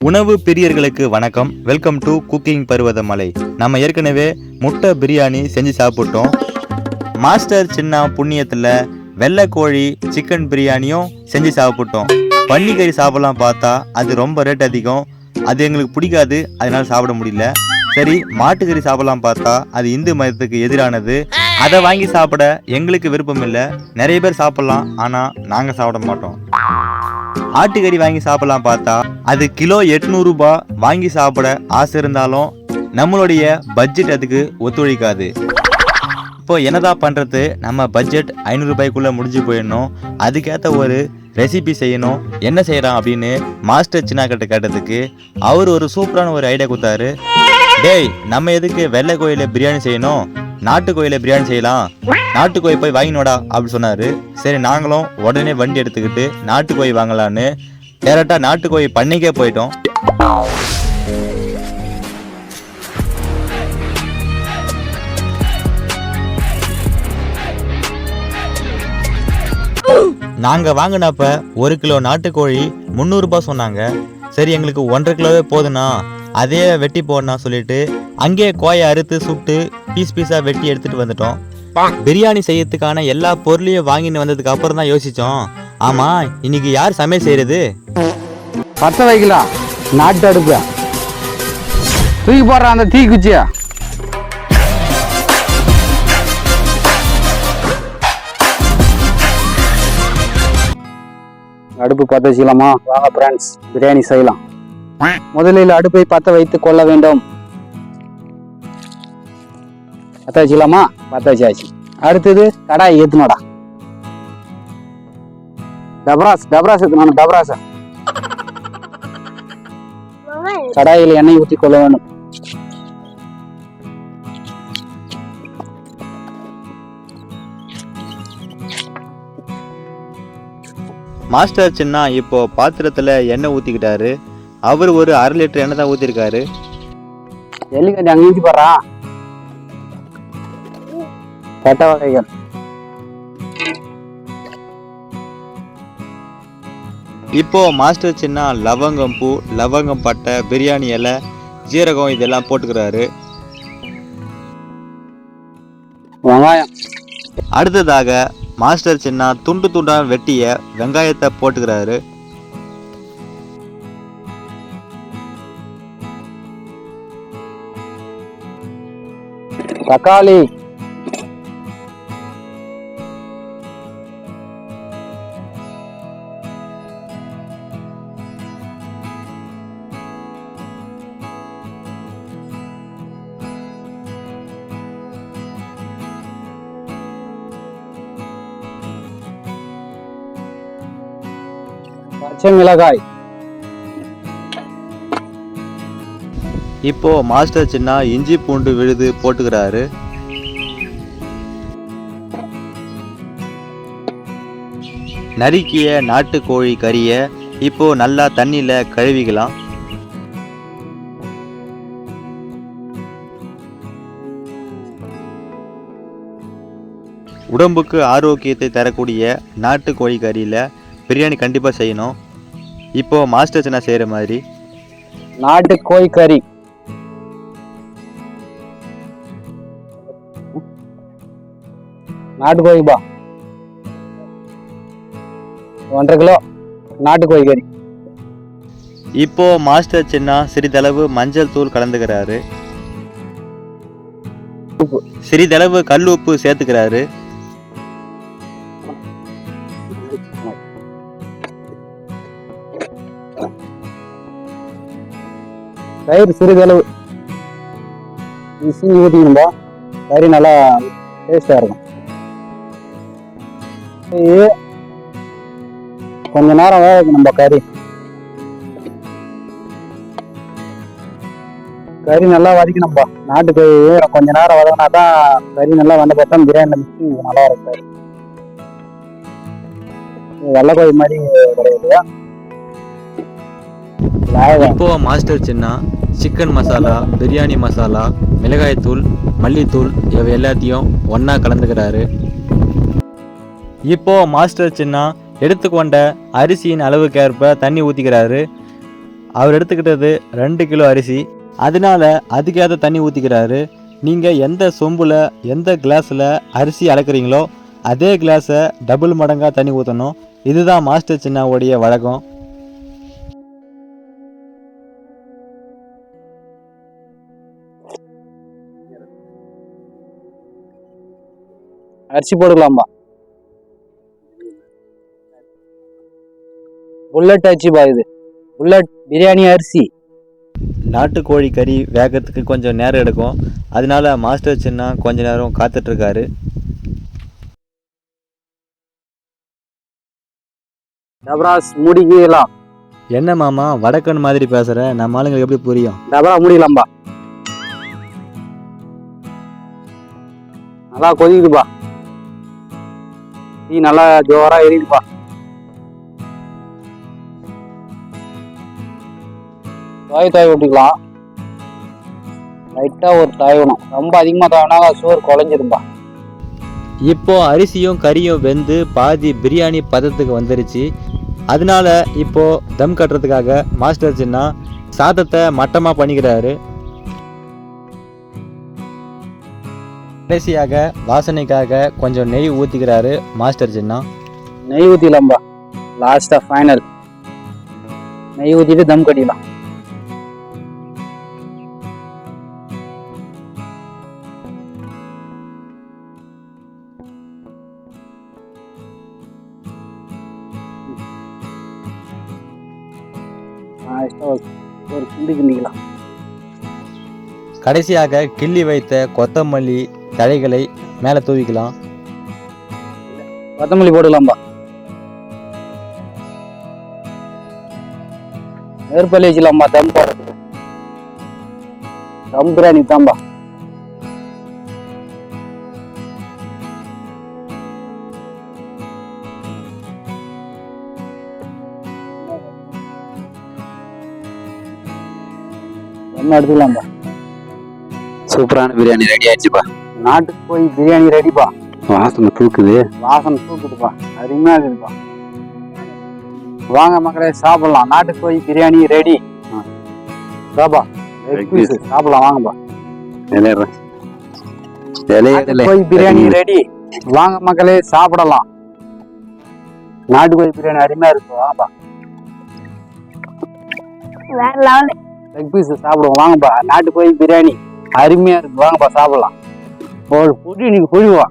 உணவு பிரியர்களுக்கு வணக்கம். Welcome to cooking Parvathamalai. நம்ம ஏற்கனவே முட்டை பிரியாணி செஞ்சு சாப்பிட்டோம். மாஸ்டர் சின்ன புண்ணியத்தில் வெள்ளை கோழி சிக்கன் பிரியாணியும் செஞ்சு சாப்பிட்டோம். பன்னிக்கறி சாப்பிடலாம் பார்த்தா அது ரொம்ப ரேட் அதிகம், அது எங்களுக்கு பிடிக்காது, அதனால சாப்பிட முடியல. சரி, மாட்டுக்கறி சாப்பிடலாம் பார்த்தா அது இந்து மதத்துக்கு எதிரானது, அதை வாங்கி சாப்பிட எங்களுக்கு விருப்பம் இல்லை. நிறைய பேர் சாப்பிடலாம், ஆனால் நாங்கள் சாப்பிட மாட்டோம். ஆட்டுக்கறி வாங்கி சாப்பிடலாம் பார்த்தா அது கிலோ 800 ரூபாய். வாங்கி சாப்பிட ஆசை இருந்தாலும் நம்மளுடைய பட்ஜெட் அதுக்கு ஒத்துழைக்காது. இப்போ என்னதான் பண்ணுறது, நம்ம பட்ஜெட் 500 ரூபாய்க்குள்ளே முடிஞ்சு போயிடணும். அதுக்கேற்ற ஒரு ரெசிபி செய்யணும். என்ன செய்யலாம் அப்படின்னு மாஸ்டர் சின்ன கிட்ட கேட்டதுக்கு அவர் ஒரு சூப்பரான ஒரு ஐடியா கொடுத்தாரு. டேய், நம்ம எதுக்கு வெள்ளை கோயிலில் பிரியாணி செய்யணும், நாட்டுக்கோயிலில் பிரியாணி செய்யலாம், நாட்டுக்கோய் போய் வாங்கினோடா அப்படின்னு சொன்னார். சரி, நாங்களும் உடனே வண்டி எடுத்துக்கிட்டு நாட்டுக்கோய் வாங்கலான்னு டேரெக்டாக நாட்டுக்கோய் பண்ணைக்கே போயிட்டோம். நாங்கள் வாங்கினப்ப 1 கிலோ நாட்டுக்கோழி 300 ரூபாய் சொன்னாங்க. சரி, எங்களுக்கு 1.5 கிலோவே போதுண்ணா, அதே வெட்டி போடனா சொல்லிட்டு அங்கேயே கோயை அறுத்து சுட்டு பீஸ் பீஸாக வெட்டி எடுத்துகிட்டு வந்துட்டோம். பிரியாணி செய்யறதுக்கான எல்லா பொருளையும் வாங்கிட்டு வந்ததுக்கு அப்புறம் தான் யோசித்தோம், ஆமாம் இன்னைக்கு யார் சமையல் செய்கிறது? பற்ற வைக்கலாம் நாட்டு அடுப்பு தூக்கி போடுற அந்த தீ குச்சியா. அடுப்பு பற்ற வச்சுக்கலாமா? வாங்க ஃப்ரெண்ட்ஸ், பிரியாணி செய்யலாம். முதலில் அடுப்பை பற்ற வைத்துக் கொள்ள வேண்டும். பற்ற வச்சுக்கலாமா? பற்ற வச்சாச்சு. அடுத்தது கடாய் ஏற்றணும்டா. டபராஸ் ஏற்றணும். டபராஸ் கடாயில் எண்ணெய் ஊற்றி கொள்ள வேண்டும். மாஸ்டர் சின்ன இப்போ பாத்திரத்தில் எண்ணெய் ஊற்றிக்கிட்டாரு. அவர் ஒரு 1/2 லிட்டர் எண்ணெய் தான் ஊற்றிருக்காரு. எள்ளுக்கட்டி அங்கே ஊற்றி போடுறா. கட்ட வகைகள் இப்போ மாஸ்டர் சின்ன லவங்கம் பூ, லவங்கம் பட்டை, பிரியாணி இலை, ஜீரகம் இதெல்லாம் போட்டுக்கிறாரு. வெங்காயம். அடுத்ததாக மாஸ்டர் சின்ன துண்டு துண்டா வெட்டிய வெங்காயத்தை போட்டுக்கிறாரு. தக்காளி. பச்சை மிளகாய். இப்போ மாஸ்டர் சின்ன இஞ்சி பூண்டு விழுது போட்டுக்கிறாரு. நறுக்கிய நாட்டுக்கோழி கறியை இப்போ நல்லா தண்ணியில கழுவிக்கலாம். உடம்புக்கு ஆரோக்கியத்தை தரக்கூடிய நாட்டுக்கோழி கறியில பிரியாணி கண்டிப்பாக செய்யணும். இப்போ மாஸ்டர் சின்ன செய்கிற மாதிரி நாட்டுக்கோழி கறி. நாட்டுக்கோழி பா 1.5 கிலோ நாட்டுக்கோழி கறி. இப்போ மாஸ்டர் சின்ன சிறிதளவு மஞ்சள் தூள் கலந்துக்கிறாரு. சிறிதளவு கல் உப்பு சேர்த்துக்கிறாரு. தயிர் சிறிதளவு சீனி ஊற்றிக்கணும்பா, கறி நல்லா டேஸ்டாக இருக்கும். கொஞ்ச நேரம் வேக வைக்கணும்பா. கறி நல்லா வதக்கணும்பா. நாட்டுக்கறி கொஞ்ச நேரம் வதக்கினா தான் கறி நல்லா வந்த பார்த்தா பிரியாணி மிக்ஸி நல்லா இருக்கும். வெள்ளைக்கோழி மாதிரி கிடையாது. இப்போ மாஸ்டர் சின்ன சிக்கன் மசாலா, பிரியாணி மசாலா, மிளகாய்த்தூள், மல்லித்தூள் இவை எல்லாத்தையும் ஒன்றா கலந்துக்கிறாரு. இப்போ மாஸ்டர் சின்ன எடுத்துக்கொண்ட அரிசியின் அளவுக்கேற்ப தண்ணி ஊற்றிக்கிறாரு. அவர் எடுத்துக்கிட்டது 2 கிலோ அரிசி, அதனால அதுக்கேற்ற தண்ணி ஊற்றிக்கிறாரு. நீங்கள் எந்த சொம்பில் எந்த கிளாஸில் அரிசி அளக்குறீங்களோ அதே கிளாஸை டபுள் மடங்காக தண்ணி ஊற்றணும். இதுதான் மாஸ்டர் சின்னாவுடைய வழக்கம். அரிசி போட்டுக்கலாம்பா. புல்லட் அரிசிப்பா, இது புல்லட் பிரியாணி அரிசி. நாட்டுக்கோழி கறி வேகத்துக்கு கொஞ்சம் நேரம் எடுக்கும், அதனால மாஸ்டர் சின்னா கொஞ்ச நேரம் காத்துட்ருக்காரு. டபராஸ் மூடிக்கலாம். என்ன மாமா வடக்கன் மாதிரி பேசுகிற, நம்ம ஆளுங்களுக்கு எப்படி புரியும்? டபரா மூடிக்கலாம்பா. நல்லா கொதிக்குதுப்பா, டீ நல்லா ஜோரா எரியுதுப்பா. தாய் ஊட்டிக்கலாம். லைட்டாக ஒரு தாயணும், ரொம்ப அதிகமாக தாயினா சோறு குழஞ்சிரும்பா. இப்போ அரிசியும் கறியும் வெந்து பாதி பிரியாணி பதத்துக்கு வந்துருச்சு. அதனால இப்போ தம் கட்டுறதுக்காக மாஸ்டர் சின்னா சாதத்தை மட்டமாக பண்ணிக்கிறாரு. கடைசியாக வாசனைக்காக கொஞ்சம் நெய் ஊற்றிக்கிறாரு மாஸ்டர் சின்னா. நெய் ஊற்றிக்கலாம்பா, லாஸ்ட்டாக ஃபைனல் நெய் ஊற்றிட்டு தம் கட்டிக்கலாம். ஒரு கிண்டி கிண்டிக்கலாம். கடைசியாக கிள்ளி வைத்த கொத்தமல்லி தழைகளை மேலே தூவிக்கலாம். கொத்தமல்லி போட்டுக்கலாம்பா. நெருப்பள்ளி வச்சுக்கலாம்பா. தம் போடுறதுக்கு தம் பிரியாணி தான்பா. தம் எடுத்துக்கலாம்பா. சூப்பரான பிரியாணி ரெடி ஆயிடுச்சுப்பா. நாட்டுக்கோழி பிரியாணி ரெடிப்பா. வாசனை தூக்குது. வாசனை தூக்குதுப்பா, அருமையா இருக்குதுப்பா. வாங்க மக்களே சாப்பிடலாம். நாட்டுக்கோழி பிரியாணி ரெடி. சாப்பிடலாம் வாங்கப்பா. நாட்டுக்கோழி பிரியாணி ரெடி. வாங்க மக்களே சாப்பிடலாம். நாட்டுக்கோழி பிரியாணி அருமையா இருக்கு, வாங்கப்பா. லெக் பீஸ் சாப்பிடுவோம் வாங்கப்பா. நாட்டுக்கோழி பிரியாணி அருமையா இருக்கு, வாங்கப்பா சாப்பிடலாம். ஒரு புடி நீங்க புரிவா.